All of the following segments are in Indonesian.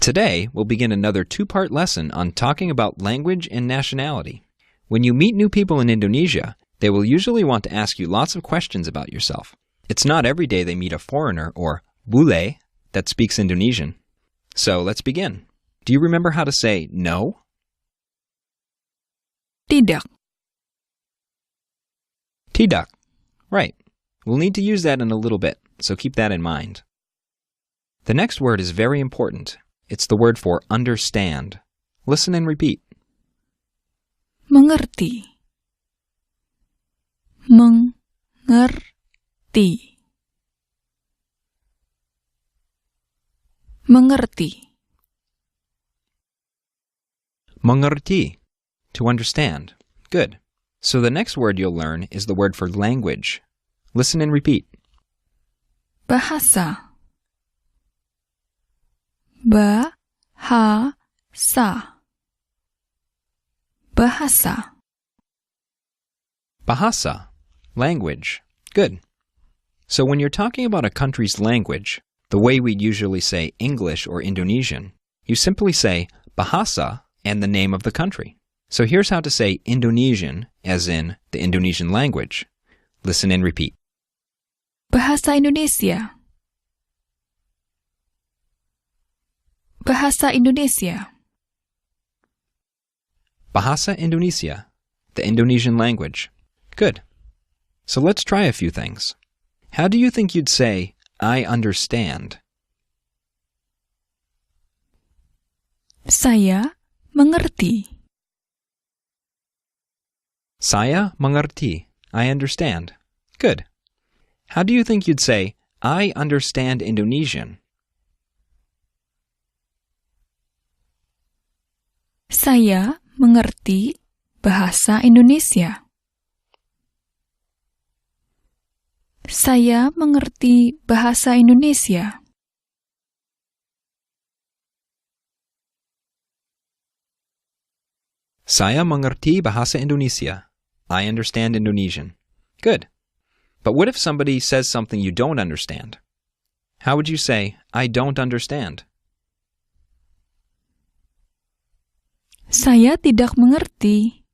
Today, we'll begin another two-part lesson on talking about language and nationality. When you meet new people in Indonesia, they will usually want to ask you lots of questions about yourself. It's not every day they meet a foreigner, or bule, that speaks Indonesian. So let's begin. Do you remember how to say no? Tidak. Tidak. Right. We'll need to use that in a little bit, so keep that in mind. The next word is very important. It's the word for understand. Listen and repeat. Mengerti. Mengerti. Mengerti. Mengerti. To understand. Good. So the next word you'll learn is the word for language. Listen and repeat. Bahasa. Bahasa. Bahasa. Bahasa. Language. Good. So when you're talking about a country's language, the way we'd usually say English or Indonesian, you simply say bahasa and the name of the country. So here's how to say Indonesian, as in the Indonesian language. Listen and repeat. Bahasa Indonesia. Bahasa Indonesia. Bahasa Indonesia, the Indonesian language. Good. So let's try a few things. How do you think you'd say, I understand? Saya mengerti. Saya mengerti. I understand. Good. How do you think you'd say, I understand Indonesian? Saya mengerti bahasa Indonesia. Saya mengerti bahasa Indonesia. Saya mengerti bahasa Indonesia. I understand Indonesian. Good. But what if somebody says something you don't understand? How would you say, I don't understand? Saya tidak mengerti.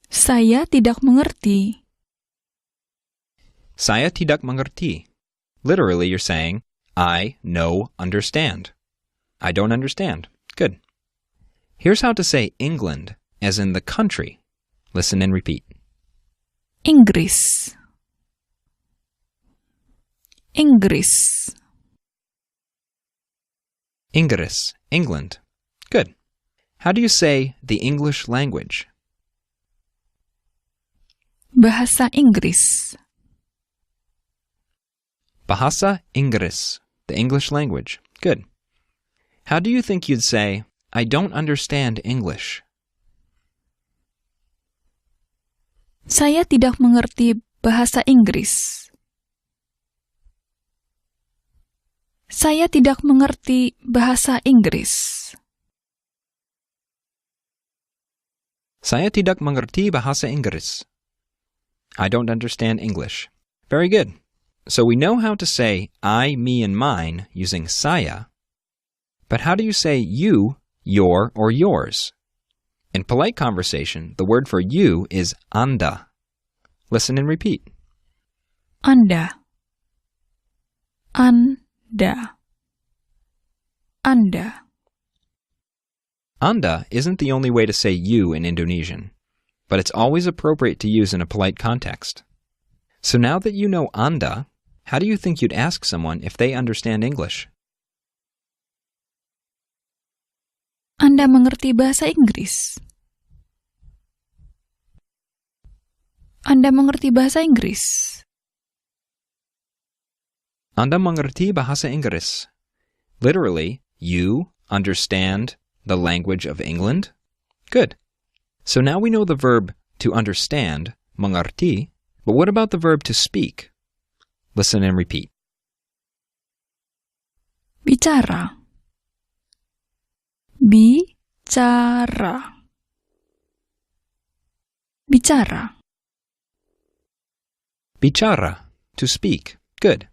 Saya tidak mengerti. Saya tidak mengerti. Literally, you're saying, I no understand. I don't understand. Good. Here's how to say England, as in the country. Listen and repeat. Inggris. Inggris. Inggris, England. Good. How do you say the English language? Bahasa Inggris. Bahasa Inggris, the English language. Good. How do you think you'd say, I don't understand English? Saya tidak mengerti bahasa Inggris. Saya tidak mengerti bahasa Inggris. Saya tidak mengerti bahasa Inggris. I don't understand English. Very good. So we know how to say I, me, and mine using saya. But how do you say you, your, or yours? In polite conversation, the word for you is Anda. Listen and repeat. Anda. Anda. Anda. Anda isn't the only way to say you in Indonesian, but it's always appropriate to use in a polite context. So now that you know Anda, how do you think you'd ask someone if they understand English? Anda mengerti bahasa Inggris? Anda mengerti bahasa Inggris? Anda mengerti bahasa Inggris. Literally, you understand the language of England? Good. So now we know the verb to understand, mengerti, but what about the verb to speak? Listen and repeat. Bicara. Bicara. Bicara. Bicara, to speak. Good.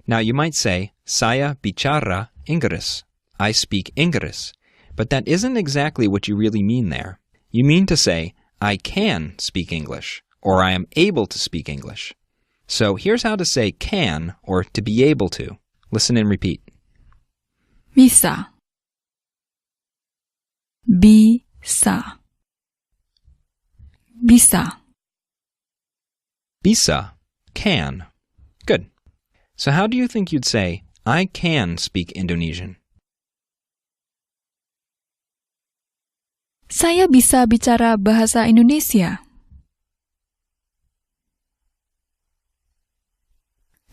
Now you might say, saya bicara Inggris. I speak Inggris. But that isn't exactly what you really mean there. You mean to say, I can speak English, or I am able to speak English. So here's how to say can, or to be able to. Listen and repeat. Bisa. Bisa. Bisa. Bisa. Can. Good. So how do you think you'd say, I can speak Indonesian? Saya bisa bicara bahasa Indonesia.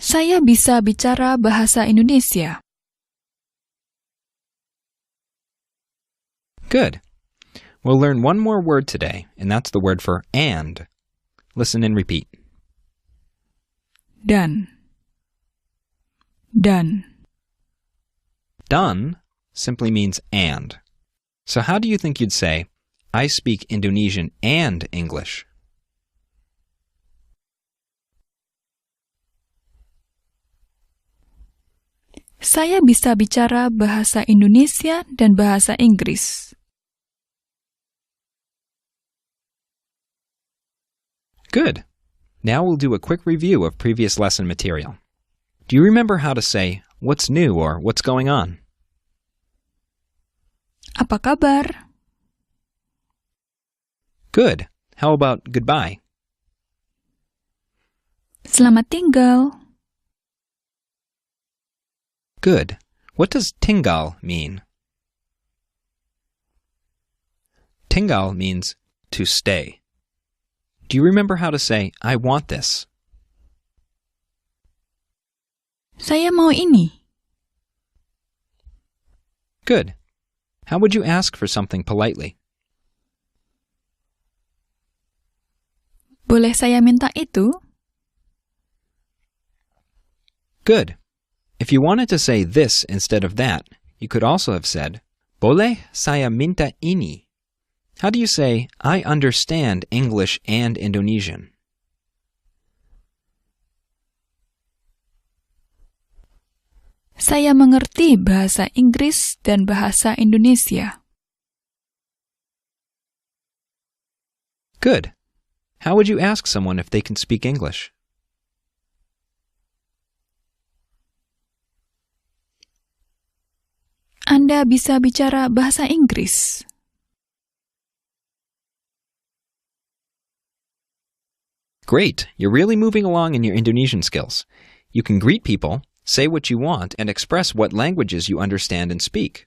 Saya bisa bicara bahasa Indonesia. Good. We'll learn one more word today, and that's the word for and. Listen and repeat. Dan. Dan. Dan simply means and. So how do you think you'd say, I speak Indonesian and English? Saya bisa bicara bahasa Indonesia dan bahasa Inggris. Good. Now we'll do a quick review of previous lesson material. Do you remember how to say, what's new or what's going on? Apa kabar? Good. How about goodbye? Selamat tinggal. Good. What does tinggal mean? Tinggal means to stay. Do you remember how to say, I want this? Saya mau ini. Good. How would you ask for something politely? Boleh saya minta itu? Good. If you wanted to say this instead of that, you could also have said, Boleh saya minta ini? How do you say, I understand English and Indonesian? Saya mengerti bahasa Inggris dan bahasa Indonesia. Good. How would you ask someone if they can speak English? Anda bisa bicara bahasa Inggris. Great. You're really moving along in your Indonesian skills. You can greet people, say what you want, and express what languages you understand and speak.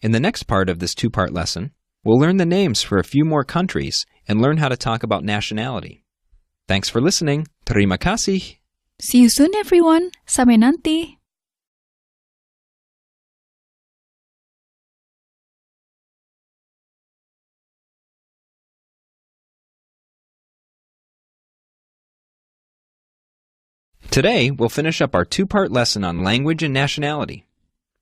In the next part of this two-part lesson, we'll learn the names for a few more countries and learn how to talk about nationality. Thanks for listening. Terima kasih. See you soon, everyone. Sampai nanti. Today, we'll finish up our two-part lesson on language and nationality.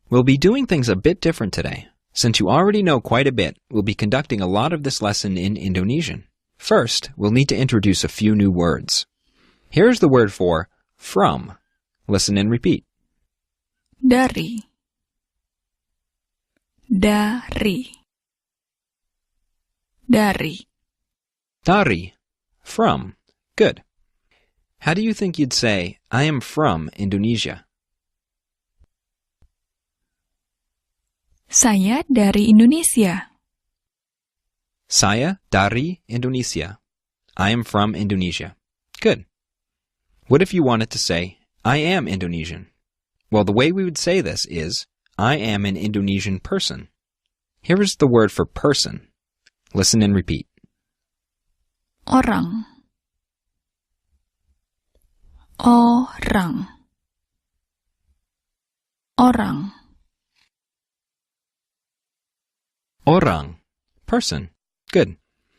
We'll be doing things a bit different today. Since you already know quite a bit, we'll be conducting a lot of this lesson in Indonesian. First, we'll need to introduce a few new words. Here's the word for from. Listen and repeat. Dari. Dari. Dari. Dari. From. Good. How do you think you'd say, I am from Indonesia? Saya dari Indonesia. Saya dari Indonesia. I am from Indonesia. Good. What if you wanted to say, I am Indonesian? Well, the way we would say this is, I am an Indonesian person. Here is the word for person. Listen and repeat. Orang. Orang. Orang. Orang. Person. Good.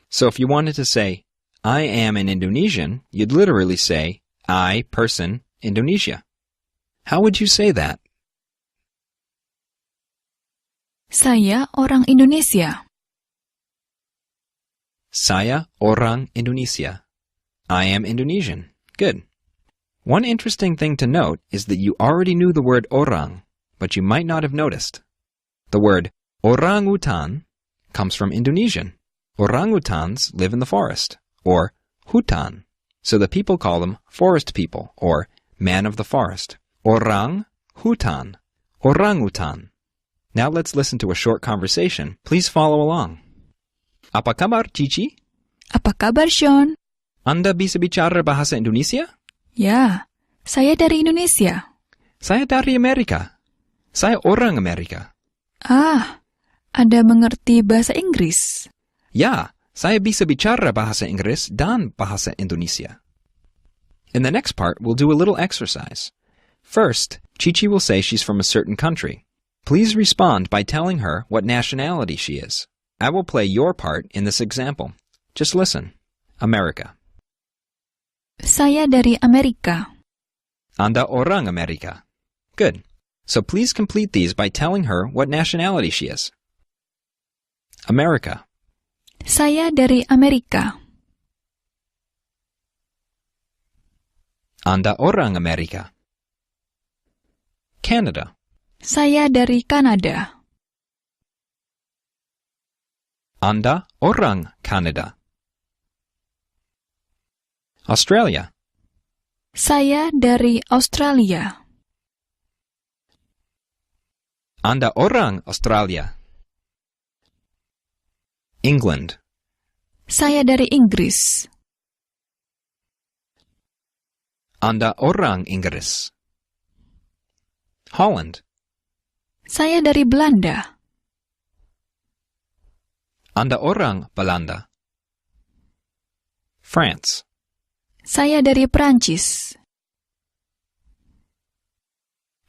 So if you wanted to say, I am an Indonesian, you'd literally say, I, person, Indonesia. How would you say that? Saya orang Indonesia. Saya orang Indonesia. I am Indonesian. Good. One interesting thing to note is that you already knew the word orang, but you might not have noticed. The word orangutan comes from Indonesian. Orangutans live in the forest, or hutan, so the people call them forest people, or man of the forest. Orang, hutan, orangutan. Now let's listen to a short conversation. Please follow along. Apa kabar, Cici? Apa kabar, Sean? Anda bisa bicara bahasa Indonesia? Ya, saya dari Indonesia. Saya dari Amerika. Saya orang Amerika. Ah, Anda mengerti bahasa Inggris? Ya, saya bisa bicara bahasa Inggris dan bahasa Indonesia. In the next part, we'll do a little exercise. First, Cici will say she's from a certain country. Please respond by telling her what nationality she is. I will play your part in this example. Just listen. America. Saya dari Amerika. Anda orang Amerika. Good. So please complete these by telling her what nationality she is. America. Saya dari Amerika. Anda orang Amerika. Canada. Saya dari Kanada. Anda orang Kanada. Australia. Saya dari Australia. Anda orang Australia. England. Saya dari Inggris. Anda orang Inggris. Holland. Saya dari Belanda. Anda orang Belanda. France. Saya dari Perancis.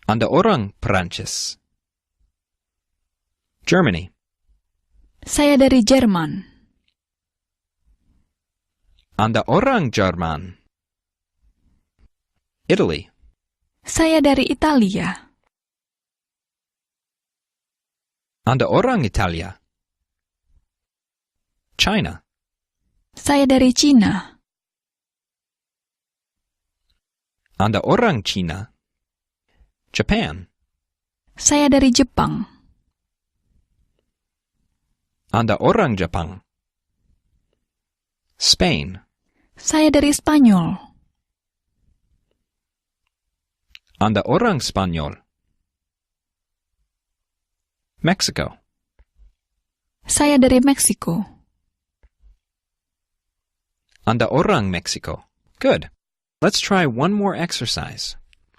Anda orang Perancis. Germany. Saya dari Jerman. Anda orang Jerman. Italy. Saya dari Italia. Anda orang Italia. China. Saya dari Cina. Anda orang Cina. Japan. Saya dari Jepang. Anda orang Jepang. Spain. Saya dari Spanyol. Anda orang Spanyol. Mexico. Saya dari Meksiko. Anda orang Mexico. Good. Let's try one more exercise.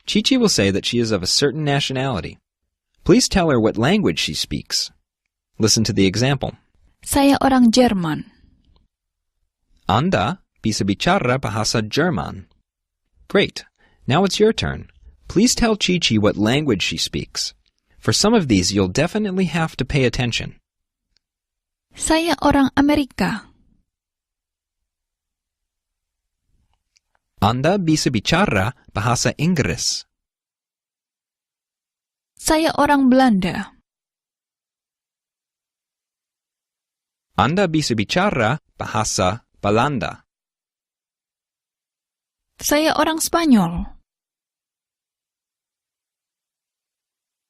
Cici will say that she is of a certain nationality. Please tell her what language she speaks. Listen to the example. Saya orang Jerman. Anda bisa bicara bahasa Jerman. Great. Now it's your turn. Please tell Cici what language she speaks. For some of these, you'll definitely have to pay attention. Saya orang Amerika. Anda bisa bicara bahasa Inggris. Saya orang Belanda. Anda bisa bicara bahasa Belanda. Saya orang Spanyol.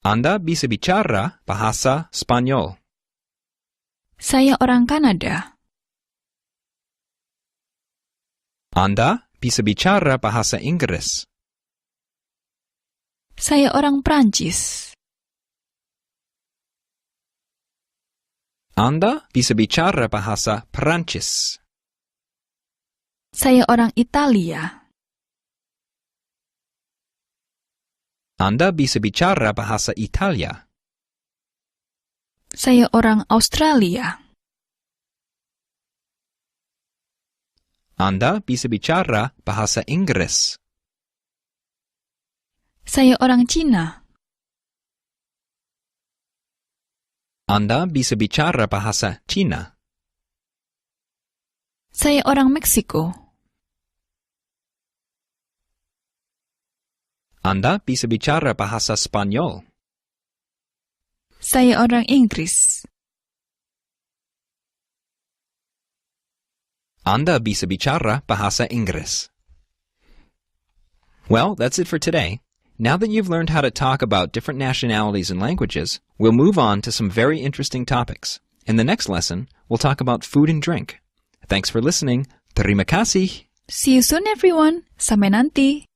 Anda bisa bicara bahasa Spanyol. Saya orang Kanada. Anda bisa bicara bahasa Inggris. Saya orang Prancis. Anda bisa bicara bahasa Perancis. Saya orang Italia. Anda bisa bicara bahasa Italia. Saya orang Australia. Anda bisa bicara bahasa Inggris. Saya orang Cina. Anda bisa bicara bahasa Cina. Saya orang Meksiko. Anda bisa bicara bahasa Spanyol. Saya orang Inggris. Anda bisa bicara bahasa Inggris. Well, that's it for today. Now that you've learned how to talk about different nationalities and languages, we'll move on to some very interesting topics. In the next lesson, we'll talk about food and drink. Thanks for listening. Terima kasih. See you soon everyone. Sampai nanti.